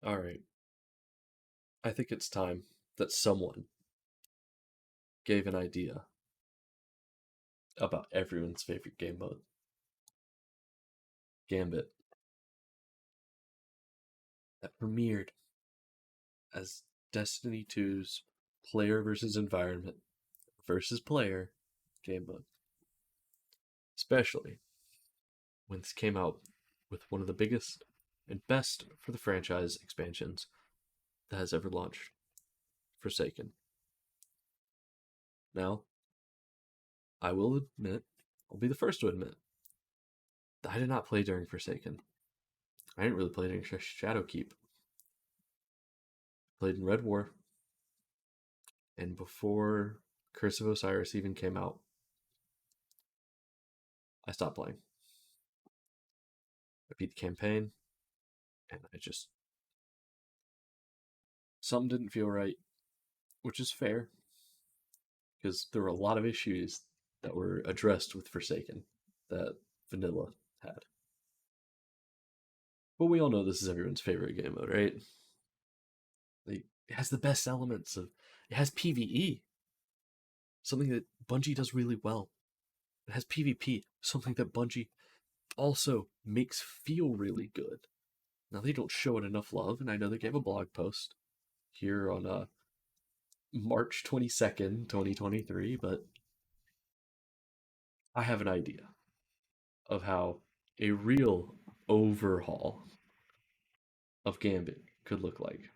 All right. I think it's time that someone gave an idea about everyone's favorite game mode, Gambit, that premiered as Destiny 2's player versus environment versus player game mode. Especially when this came out with one of the biggest and best for the franchise expansions that has ever launched, Forsaken. Now, I will admit, I'll be the first to admit, that I did not play during Forsaken. I didn't really play during Shadowkeep. Played in Red War, and before Curse of Osiris even came out, I stopped playing. I beat the campaign, and I just something didn't feel right, which is fair because there were a lot of issues that were addressed with Forsaken that Vanilla had. But we all know this is everyone's favorite game mode, right? Like, it has the best elements of it has PvE, something that Bungie does really well. It has PvP, something that Bungie also makes feel really good. Now they don't show it enough love, and I know they gave a blog post here on March 22nd, 2023, but I have an idea of how a real overhaul of Gambit could look like.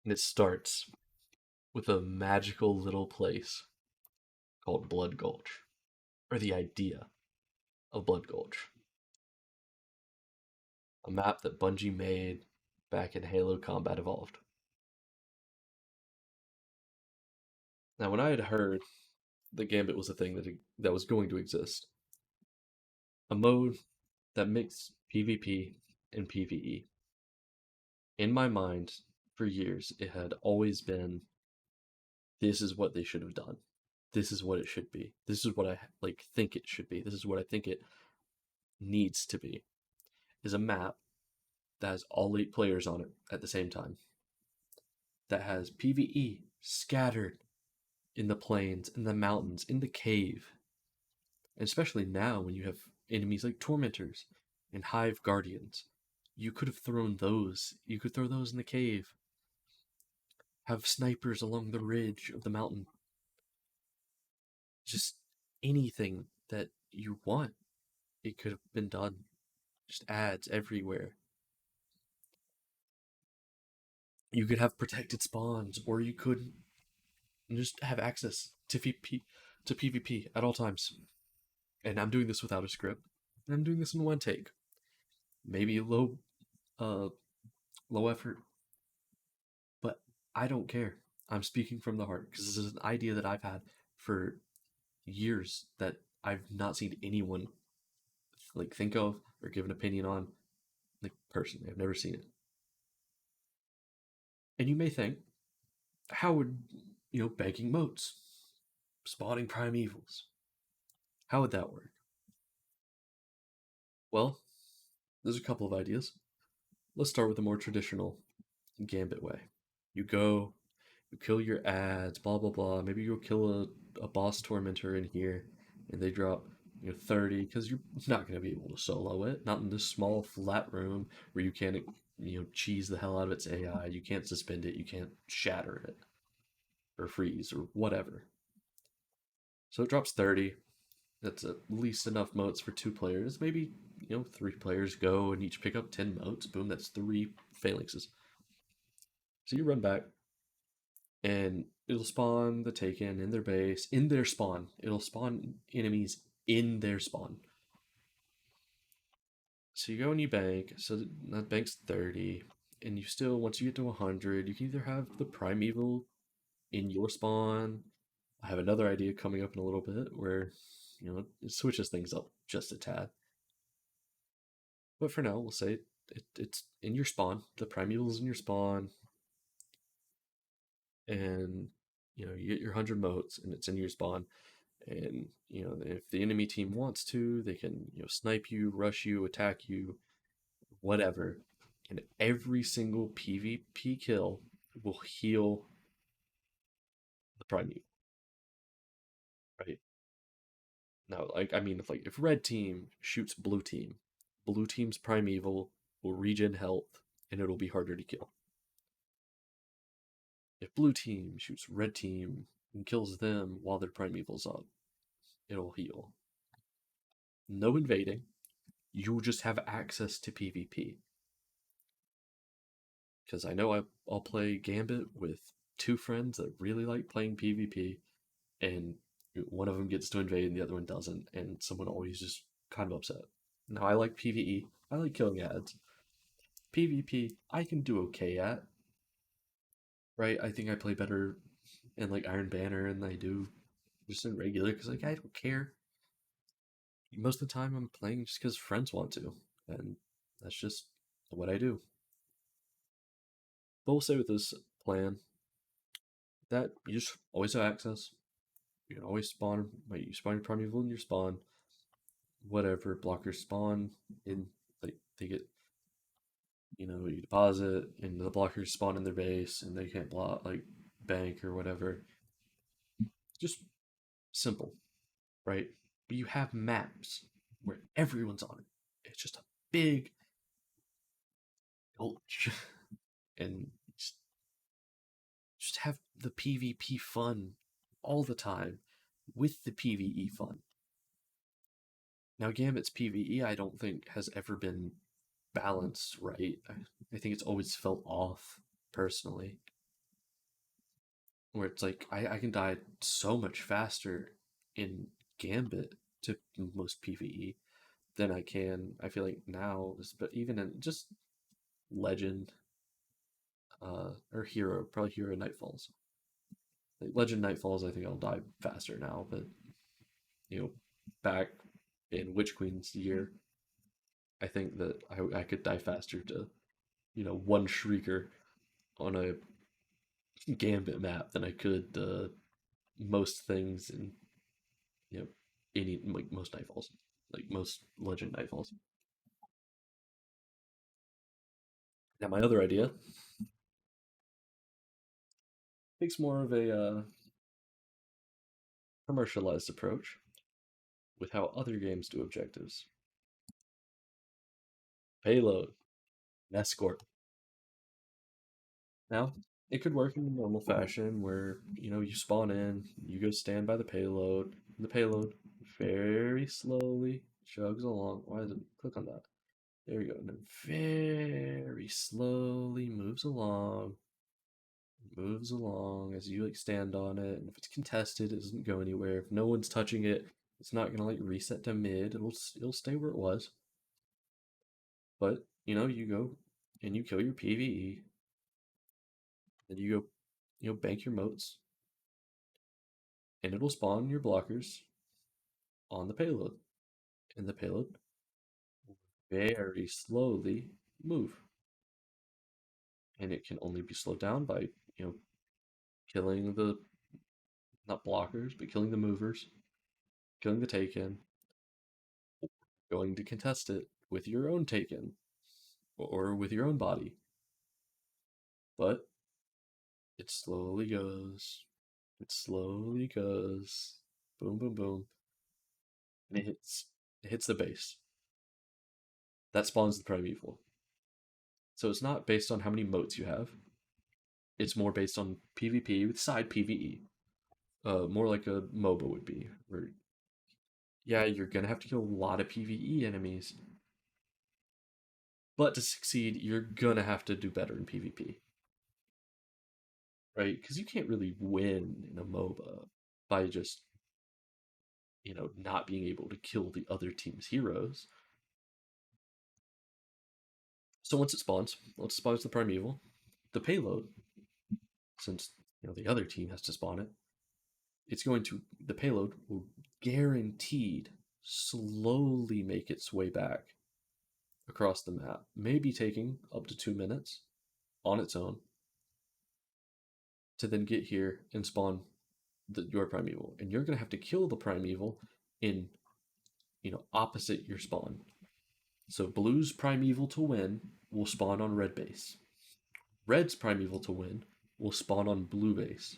And it starts with a magical little place called Blood Gulch, or the idea of Blood Gulch, a map that Bungie made back in Halo Combat Evolved. Now, when I had heard that Gambit was a thing that was going to exist, a mode that mixed PvP and PvE, in my mind, for years, it had always been this is what they should have done. This is what it should be. This is what I think it should be. This is what I think it needs to be. Is a map that has all 8 players on it at the same time. That has PvE scattered in the plains, in the mountains, in the cave. And especially now when you have enemies like Tormentors and Hive Guardians. You could have thrown those. You could throw those in the cave. Have snipers along the ridge of the mountain. Just anything that you want, it could have been done. Just ads everywhere. You could have protected spawns, or you could just have access to PvP at all times. And I'm doing this without a script. I'm doing this in one take. Maybe uh, low effort, but I don't care. I'm speaking from the heart because this is an idea that I've had for years that I've not seen anyone think of or give an opinion on. Personally, I've never seen it. And you may think, how would banking moats, spawning primevals, how would that work? Well, there's a couple of ideas. Let's start with the more traditional Gambit way. You go, you kill your ads, blah blah blah. Maybe you'll kill a boss tormentor in here, and they drop 30 because you're not going to be able to solo it. Not in this small flat room where you can't cheese the hell out of its AI. You can't suspend it. You can't shatter it or freeze or whatever. So it drops 30. That's at least enough motes for 2 players. Maybe 3 players go and each pick up 10 motes. Boom, that's 3 phalanxes. So you run back, and it'll spawn the Taken in their base, in their spawn. It'll spawn enemies in their spawn. So you go and you bank. So that bank's 30, and you still, once you get to 100, you can either have the primeval in your spawn. I have another idea coming up in a little bit where it switches things up just a tad. But for now, we'll say it's in your spawn. The primeval is in your spawn, and you get your 100 motes, and it's in your spawn. And if the enemy team wants to, they can snipe you, rush you, attack you, whatever. And every single PvP kill will heal the primeval, right? Now, like, I mean, if red team shoots blue team's primeval will regen health and it'll be harder to kill. If blue team shoots red team and kills them while their primeval's up, it'll heal. No invading. You'll just have access to PvP. Because I know I'll play Gambit with two friends that really like playing PvP, and one of them gets to invade and the other one doesn't, and someone always just kind of upset. Now I like PvE. I like killing ads. PvP I can do okay at. Right? I think I play better in like Iron Banner than I do just in regular because like I don't care. Most of the time I'm playing just because friends want to, and that's just what I do. But we'll say with this plan that you just always have access. You can always spawn. Like you spawn your primeval in your spawn. Whatever blockers spawn in, like they get, you deposit, and the blockers spawn in their base, and they can't block like bank or whatever. Just simple, right? But you have maps where everyone's on it. It's just a big village, and just have the PvP fun all the time with the PvE fun. Now, Gambit's PvE, I don't think has ever been balanced right. I think it's always felt off, personally. Where it's like, I can die so much faster in Gambit to most PvE than I can, I feel like now, but even in just Legend, or Hero, probably Hero Nightfalls. Like Legend Nightfalls, I think I'll die faster now, but you know, back in Witch Queen's year, I think that I could die faster to, one Shrieker on a Gambit map than I could most things in, you know, any, like most Nightfalls, like most Legend Nightfalls. Now, my other idea takes more of a commercialized approach with how other games do objectives. Payload, and escort. Now, it could work in the normal fashion where, you spawn in, you go stand by the payload, and the payload very slowly chugs along. Why does it click on that? There we go. And then very slowly moves along as you like stand on it. And if it's contested, it doesn't go anywhere. If no one's touching it, it's not gonna like reset to mid. It'll stay where it was. But you go and you kill your PVE, and you go, bank your motes, and it'll spawn your blockers on the payload, and the payload will very slowly move, and it can only be slowed down by killing the, not blockers, but killing the movers, killing the taken, going to contest it with your own taken or with your own body. But it slowly goes, boom, boom, boom, and it hits the base. That spawns the primeval. So it's not based on how many motes you have. It's more based on PvP with side PvE. More like a MOBA would be, where yeah, you're gonna have to kill a lot of PvE enemies, but to succeed, you're gonna have to do better in PvP, right? Because you can't really win in a MOBA by just not being able to kill the other team's heroes. So once it spawns the primeval, the payload, since the other team has to spawn it, the payload will guaranteed slowly make its way back across the map, maybe taking up to 2 minutes on its own to then get here and spawn your primeval, and you're gonna have to kill the primeval in opposite your spawn. So blue's primeval to win will spawn on red base. Red's primeval to win will spawn on blue base.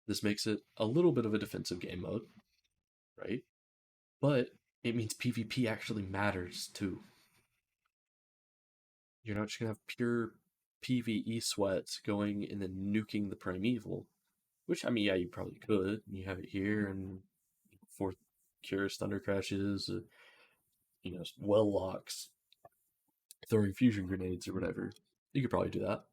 This makes it a little bit of a defensive game mode, right? But it means PvP actually matters too. You're not just gonna have pure PvE sweats going and then nuking the primeval, which I mean, yeah, you probably could. You have it here and fourth cures, thunder crashes, well locks, throwing fusion grenades or whatever. You could probably do that.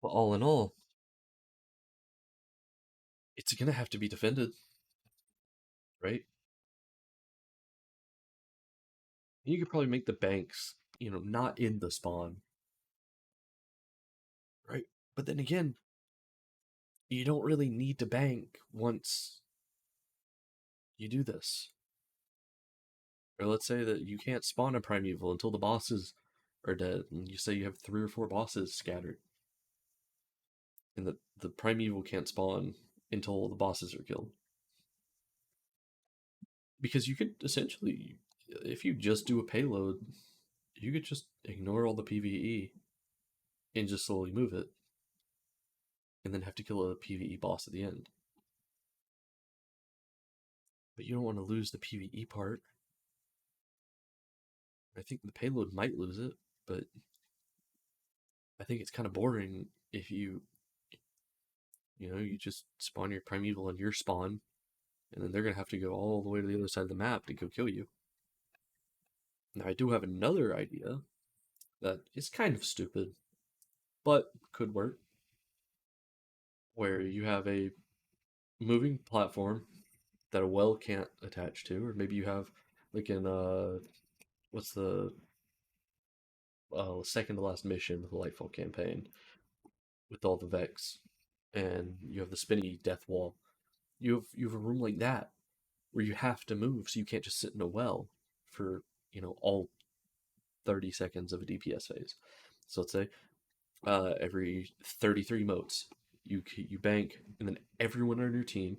But all in all, it's gonna have to be defended, right? You could probably make the banks, not in the spawn, right? But then again, you don't really need to bank once you do this. Or let's say that you can't spawn a primeval until the bosses are dead, and you say you have 3 or 4 bosses scattered, and the primeval can't spawn until the bosses are killed. Because you could essentially, if you just do a payload, you could just ignore all the PvE and just slowly move it, and then have to kill a PvE boss at the end. But you don't want to lose the PvE part. I think the payload might lose it, but I think it's kind of boring if you just spawn your primeval on your spawn, and then they're gonna have to go all the way to the other side of the map to go kill you. Now I do have another idea that is kind of stupid, but could work, where you have a moving platform that a well can't attach to, or maybe you have like in what's the second to last mission of the Lightfall campaign with all the Vex, and you have the spinny death wall. You have a room like that where you have to move, so you can't just sit in a well for all 30 seconds of a DPS phase. So let's say every 33 motes, you bank, and then everyone on your team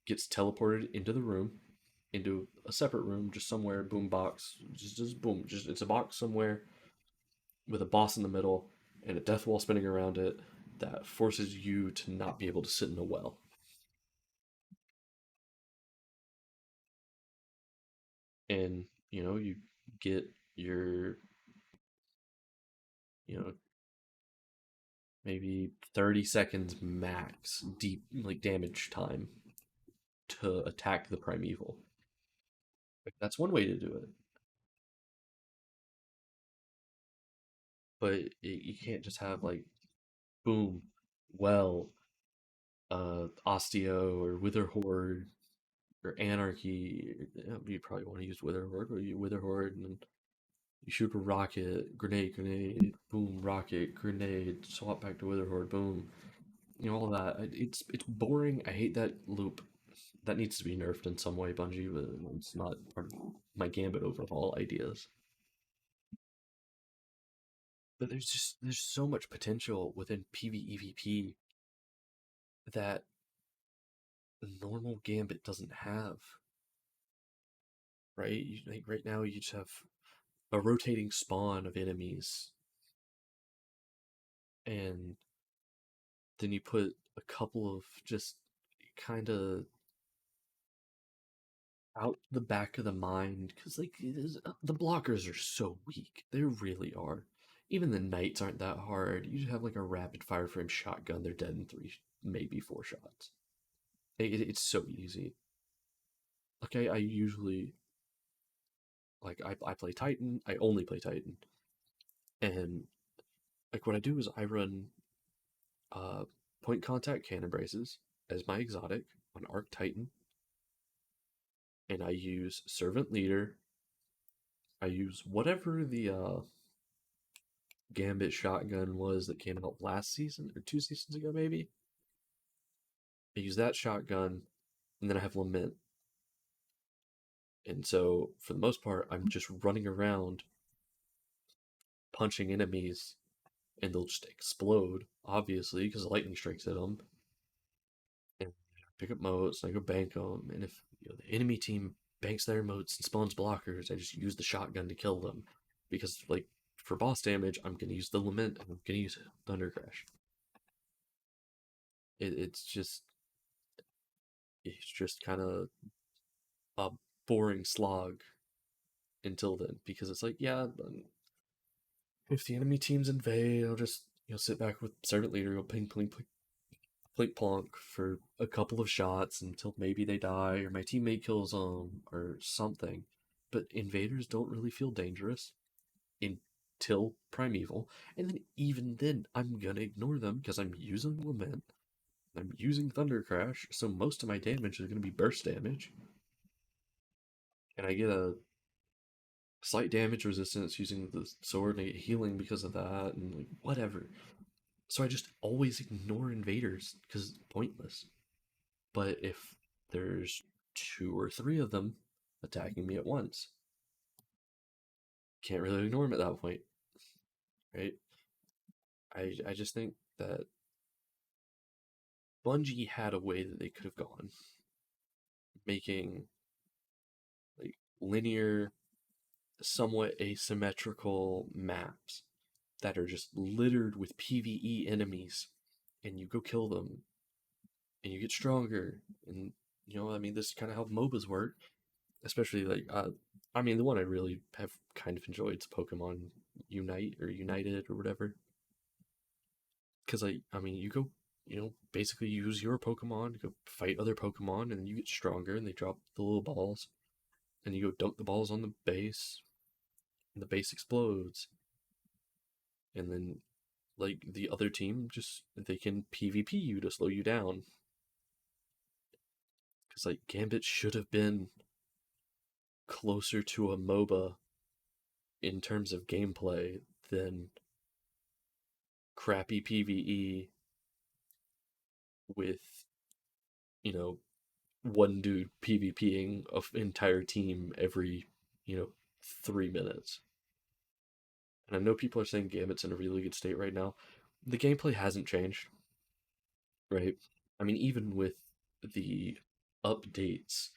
gets teleported into the room, into a separate room, just somewhere, boom box, just boom, just it's a box somewhere with a boss in the middle and a death wall spinning around it that forces you to not be able to sit in a well. And you get your you know maybe 30 seconds max deep like damage time to attack the primeval. Like, that's one way to do it, but you can't just have like boom, well, osteo or wither horde or anarchy. You probably want to use wither horde, or you wither horde and then you shoot a rocket, grenade, boom, rocket, grenade, swap back to wither horde, boom. All that. It's boring. I hate that loop. That needs to be nerfed in some way, Bungie, but it's not part of my Gambit overhaul ideas. But there's so much potential within PvEVP that normal Gambit doesn't have. Right? Like right now, you just have a rotating spawn of enemies, and then you put a couple of just kind of out the back of the mind, because like the blockers are so weak. They really are. Even the knights aren't that hard. You just have like a rapid fire frame shotgun, they're dead in 3, maybe 4 shots. It's so easy. Okay, I usually like I play Titan. I only play Titan, and like what I do is I run uh point contact cannon braces as my exotic on Arc Titan, and I use Servant Leader. I use whatever the Gambit shotgun was that came out last season or 2 seasons ago, maybe. I use that shotgun, and then I have Lament. And so, for the most part, I'm just running around punching enemies and they'll just explode, obviously, because lightning strikes at them. And pick up motes, and I go bank them. And if the enemy team banks their motes and spawns blockers, I just use the shotgun to kill them. Because, like, for boss damage, I'm going to use the Lament and I'm going to use Thunder Crash. It's just kind of a boring slog until then, because it's like, yeah, if the enemy teams invade, I'll just sit back with servant leader, go ping pling pling plink plonk for a couple of shots until maybe they die or my teammate kills them or something. But invaders don't really feel dangerous until primeval, and then even then I'm gonna ignore them because I'm using lament, I'm using thunder crash, so most of my damage is gonna be burst damage, and I get a slight damage resistance using the sword and I get healing because of that, and like whatever. So I just always ignore invaders because it's pointless. But if there's two or three of them attacking me at once, can't really ignore them at that point, right? I just think that Bungie had a way that they could have gone, making like linear, somewhat asymmetrical maps that are just littered with PvE enemies, and you go kill them, and you get stronger, and I mean, this is kind of how MOBAs work, especially like I mean, the one I really have kind of enjoyed is Pokemon Unite or United or whatever, because I mean, you go, basically use your Pokemon to go fight other Pokemon, and then you get stronger, and they drop the little balls, and you go dunk the balls on the base, and the base explodes, and then like the other team just they can PvP you to slow you down, because like Gambit should have been closer to a MOBA in terms of gameplay than crappy PvE with, you know, one dude PvPing an entire team every, you know, 3 minutes. And I know people are saying Gambit's in a really good state right now. The gameplay hasn't changed, right? I mean, even with the updates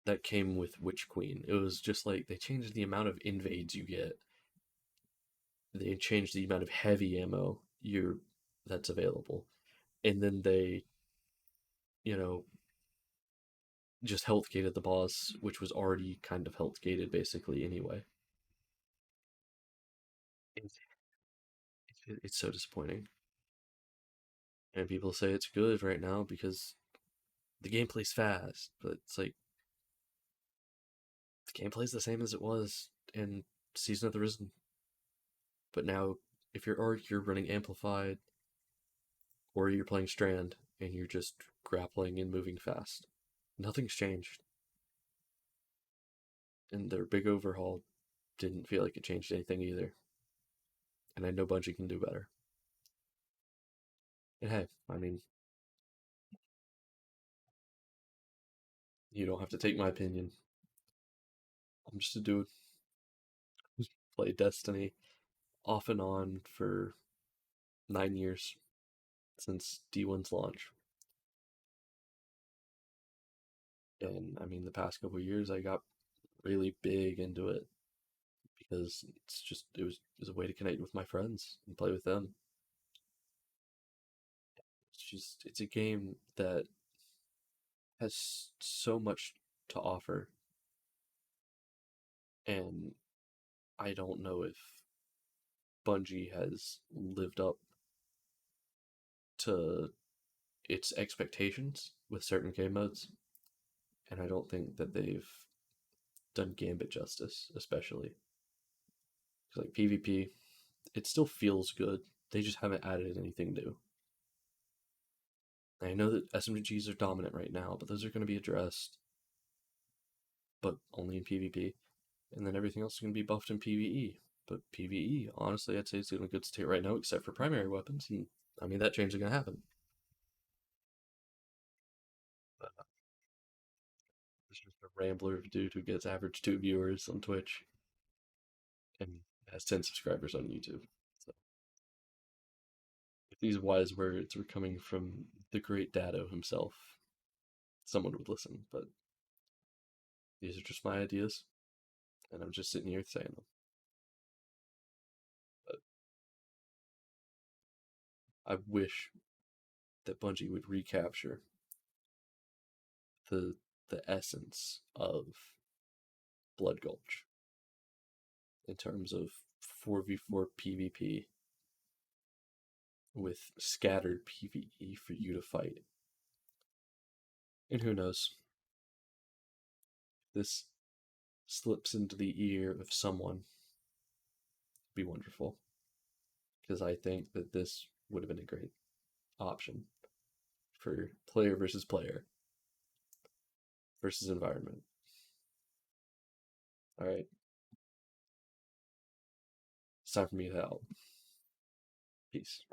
that came with Witch Queen, it was just like they changed the amount of invades you get. They changed the amount of heavy ammo that's available. And then they, you know, just health gated the boss, which was already kind of health gated basically anyway. It's, it's so disappointing. And people say it's good right now because the gameplay's fast, but it's like the gameplay's the same as it was in Season of the Risen. But now, if you're running Amplified or you're playing Strand and you're just grappling and moving fast, nothing's changed. And their big overhaul didn't feel like it changed anything either. And I know Bungie can do better. And hey, I mean, you don't have to take my opinion. I'm just a dude who's played Destiny off and on for 9 years since D1's launch. And I mean, the past couple of years, I got really big into it because it was a way to connect with my friends and play with them. It's a game that has so much to offer, and I don't know if Bungie has lived up to its expectations with certain game modes, and I don't think that they've done Gambit justice, especially. 'Cause, like PvP, it still feels good. They just haven't added anything new. I know that SMGs are dominant right now, but those are going to be addressed, but only in PvP. And then everything else is going to be buffed in PvE. But PvE, honestly, I'd say it's in a good state right now, except for primary weapons. And I mean, that change is going to happen. But it's just a rambler dude who gets average 2 viewers on Twitch and has 10 subscribers on YouTube. So these wise words were coming from the great Dado himself, someone would listen, but these are just my ideas, and I'm just sitting here saying them. But I wish that Bungie would recapture the essence of Blood Gulch in terms of 4v4 PvP with scattered PvE for you to fight. And who knows? This slips into the ear of someone. Be wonderful. Because I think that this would have been a great option for player versus environment. Alright. It's time for me to head out. Peace.